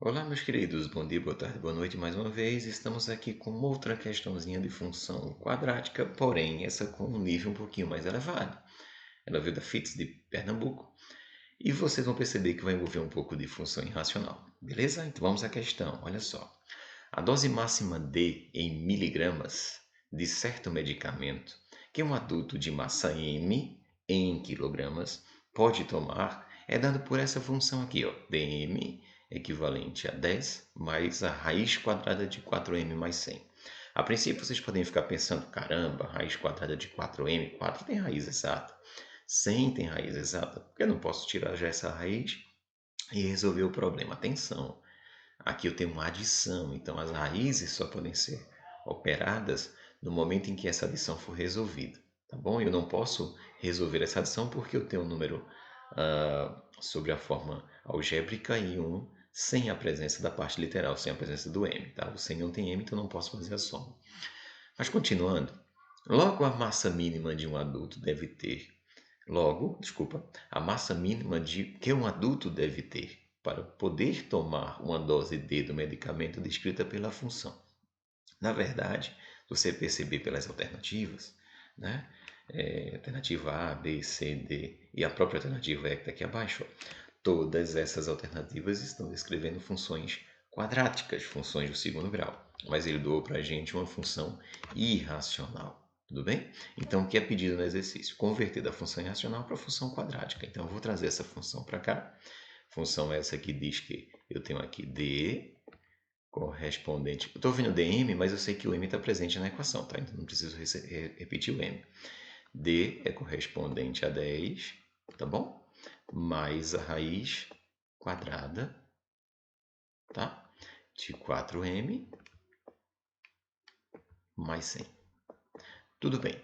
Olá, meus queridos, bom dia, boa tarde, boa noite mais uma vez. Estamos aqui com outra questãozinha de função quadrática, porém essa com um nível um pouquinho mais elevado. Ela veio da FITS de Pernambuco e vocês vão perceber que vai envolver um pouco de função irracional, beleza? Então vamos à questão, olha só. A dose máxima D em miligramas de certo medicamento que um adulto de massa M em quilogramas pode tomar é dado por essa função aqui, ó, dm equivalente a 10 mais a raiz quadrada de 4m mais 100. A princípio vocês podem ficar pensando, caramba, raiz quadrada de 4m, 4 tem raiz exata, 100 tem raiz exata, por que eu não posso tirar já essa raiz e resolver o problema? Atenção, aqui eu tenho uma adição, então as raízes só podem ser operadas no momento em que essa adição for resolvida, tá bom? Eu não posso resolver essa adição porque eu tenho um número sobre a forma algébrica e um sem a presença da parte literal, sem a presença do m, tá? O 100 não tem m, então eu não posso fazer a soma. Mas continuando, logo a massa mínima de um adulto deve ter a massa mínima de que um adulto deve ter para poder tomar uma dose D do medicamento descrita pela função. Na verdade, você perceber pelas alternativas, né? Alternativa A, B, C, D e a própria alternativa E que está aqui abaixo, todas essas alternativas estão descrevendo funções quadráticas, funções do segundo grau. Mas ele doou para a gente uma função irracional. Tudo bem? Então, o que é pedido no exercício? Converter da função irracional para a função quadrática. Então, eu vou trazer essa função para cá. Função essa que diz que eu tenho aqui D correspondente. Eu estou vendo dm, mas eu sei que o m está presente na equação, tá? Então, não preciso repetir o m. D é correspondente a 10, tá bom? Mais a raiz quadrada, tá? De 4m mais 100. Tudo bem.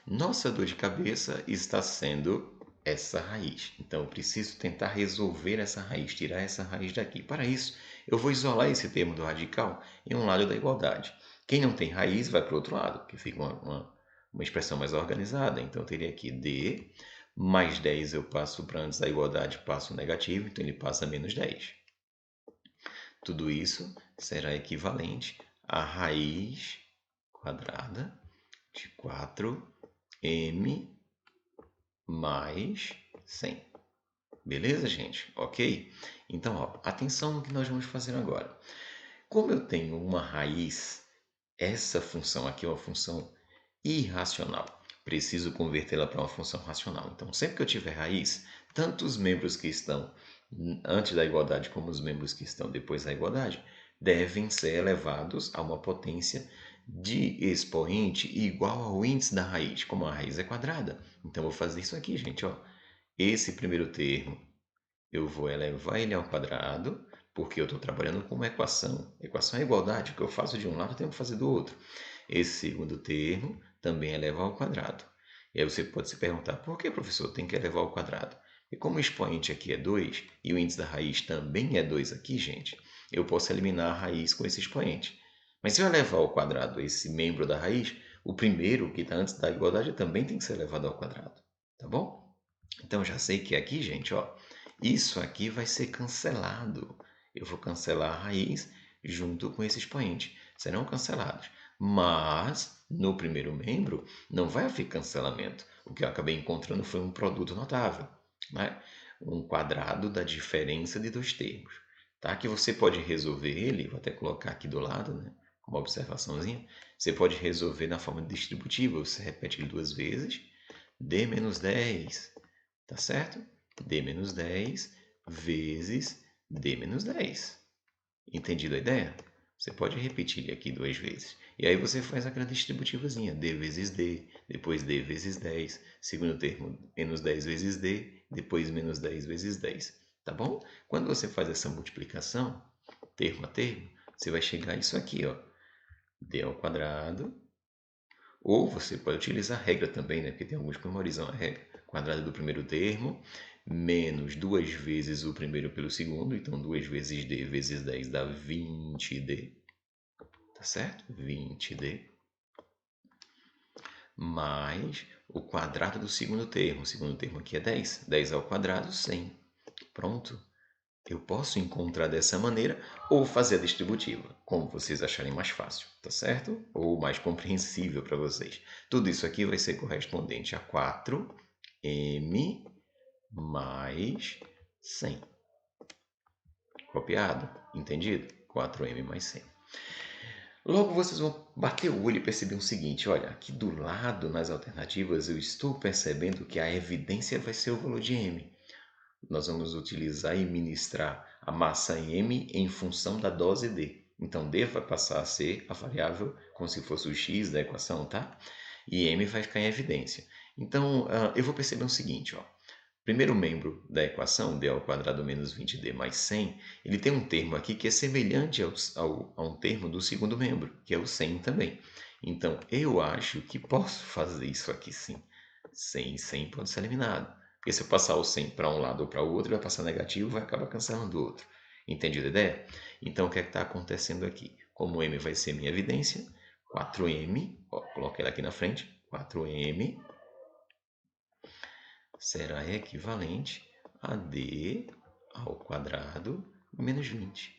Nossa dor de cabeça está sendo essa raiz. Então, eu preciso tentar resolver essa raiz, tirar essa raiz daqui. Para isso, eu vou isolar esse termo do radical em um lado da igualdade. Quem não tem raiz vai para o outro lado, que fica uma expressão mais organizada. Então, eu teria aqui D mais 10 eu passo para antes da igualdade, passo o negativo, então ele passa a menos 10. Tudo isso será equivalente à raiz quadrada de 4m mais 100. Beleza, gente? Ok? Então, ó, atenção no que nós vamos fazer agora. Como eu tenho uma raiz, essa função aqui é uma função irracional. Preciso convertê-la para uma função racional. Então, sempre que eu tiver raiz, tanto os membros que estão antes da igualdade como os membros que estão depois da igualdade devem ser elevados a uma potência de expoente igual ao índice da raiz, como a raiz é quadrada. Então, eu vou fazer isso aqui, gente. Ó. Esse primeiro termo, eu vou elevar ele ao quadrado, porque eu estou trabalhando com uma equação. Equação é igualdade, o que eu faço de um lado eu tenho que fazer do outro. Esse segundo termo também é elevar ao quadrado. E aí você pode se perguntar, por que, professor, tem que elevar ao quadrado? E como o expoente aqui é 2 e o índice da raiz também é 2 aqui, gente, eu posso eliminar a raiz com esse expoente. Mas se eu elevar ao quadrado esse membro da raiz, o primeiro, que está antes da igualdade, também tem que ser elevado ao quadrado. Tá bom? Então já sei que aqui, gente, ó, isso aqui vai ser cancelado. Eu vou cancelar a raiz junto com esse expoente. Serão cancelados. Mas, no primeiro membro, não vai haver cancelamento. O que eu acabei encontrando foi um produto notável, né? Um quadrado da diferença de dois termos. Tá? Que você pode resolver ele, vou até colocar aqui do lado, né? Uma observaçãozinha. Você pode resolver na forma distributiva. Você repete ele duas vezes. D menos 10, tá certo? D menos 10 vezes D menos 10. Entendido a ideia? Você pode repetir ele aqui duas vezes. E aí você faz aquela distributivazinha. D vezes D, depois D vezes 10. Segundo termo, menos 10 vezes D, depois menos 10 vezes 10. Tá bom? Quando você faz essa multiplicação, termo a termo, você vai chegar a isso aqui, ó. D ao quadrado. Ou você pode utilizar a regra também, né? Porque tem alguns que memorizam a regra. Quadrado do primeiro termo, menos duas vezes o primeiro pelo segundo. Então, 2 vezes D vezes 10 dá 20D. Tá certo? 20D. Mais o quadrado do segundo termo. O segundo termo aqui é 10. 10 ao quadrado, 100. Pronto. Eu posso encontrar dessa maneira ou fazer a distributiva, como vocês acharem mais fácil, tá certo? Ou mais compreensível para vocês. Tudo isso aqui vai ser correspondente a 4m mais 100. Copiado? Entendido? 4m mais 100. Logo vocês vão bater o olho e perceber o seguinte, olha, aqui do lado nas alternativas eu estou percebendo que a evidência vai ser o valor de m. Nós vamos utilizar e ministrar a massa m em função da dose d. Então d vai passar a ser a variável como se fosse o x da equação, tá? E m vai ficar em evidência. Então eu vou perceber o seguinte, ó. Primeiro membro da equação, d ao quadrado menos 20d mais 100, ele tem um termo aqui que é semelhante a um termo do segundo membro, que é o 100 também. Então, eu acho que posso fazer isso aqui sim. 100 e 100 pode ser eliminado. Porque se eu passar o 100 para um lado ou para o outro, ele vai passar negativo e vai acabar cancelando o outro. Entendido a ideia? Então, o que é que está acontecendo aqui? Como m vai ser minha evidência, 4m, ó, coloquei ela aqui na frente, 4m será equivalente a d ao quadrado menos 20.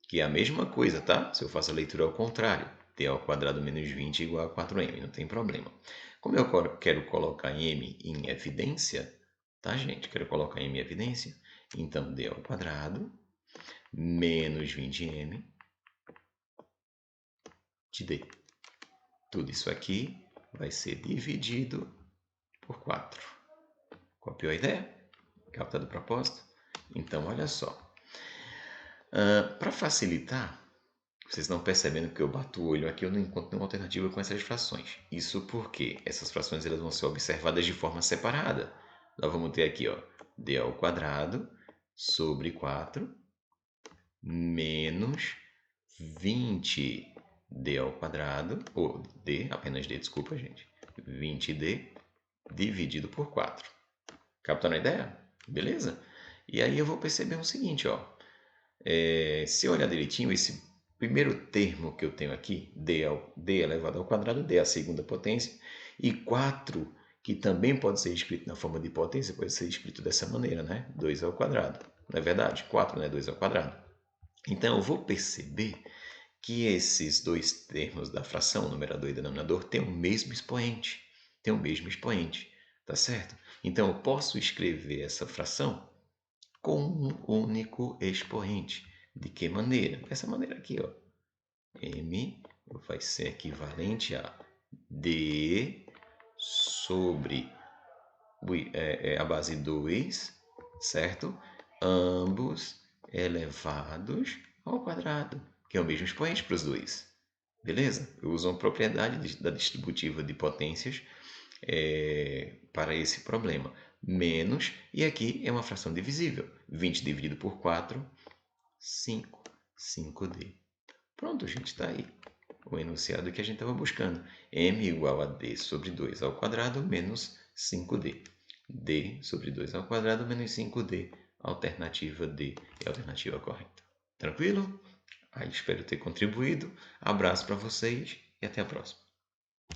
Que é a mesma coisa, tá? Se eu faço a leitura ao contrário, d ao quadrado menos 20 igual a 4m, não tem problema. Como eu quero colocar m em evidência, tá, gente? Quero colocar m em evidência, então d ao quadrado menos 20m de d. Tudo isso aqui vai ser dividido por 4. Copiou a ideia? Captado o propósito? Então, olha só. Para facilitar, vocês estão percebendo que eu bato o olho aqui, eu não encontro nenhuma alternativa com essas frações. Isso porque essas frações elas vão ser observadas de forma separada. Nós vamos ter aqui, ó, d ao quadrado sobre 4 menos 20d ao quadrado, ou d, apenas d, desculpa, gente, 20d dividido por 4. Captaram a ideia? Beleza? E aí eu vou perceber o seguinte, ó. Se eu olhar direitinho, esse primeiro termo que eu tenho aqui, d elevado ao quadrado, d é a segunda potência, e 4, que também pode ser escrito na forma de potência, pode ser escrito dessa maneira, né? 2 ao quadrado. Não é verdade? 4 não é 2 ao quadrado. Então, eu vou perceber que esses dois termos da fração, numerador e denominador, têm o mesmo expoente. Tem o mesmo expoente, tá certo? Então, eu posso escrever essa fração com um único expoente. De que maneira? Dessa maneira aqui, ó. M vai ser equivalente a D sobre a base 2, certo? Ambos elevados ao quadrado, que é o mesmo expoente para os dois. Beleza? Eu uso uma propriedade da distributiva de potências para esse problema. Menos, e aqui é uma fração divisível. 20 dividido por 4, 5. 5D. Pronto, gente, está aí. O enunciado que a gente estava buscando. M igual a D sobre 2 ao quadrado menos 5D. D sobre 2 ao quadrado menos 5D. Alternativa D é a alternativa correta. Tranquilo? Aí espero ter contribuído. Abraço para vocês e até a próxima.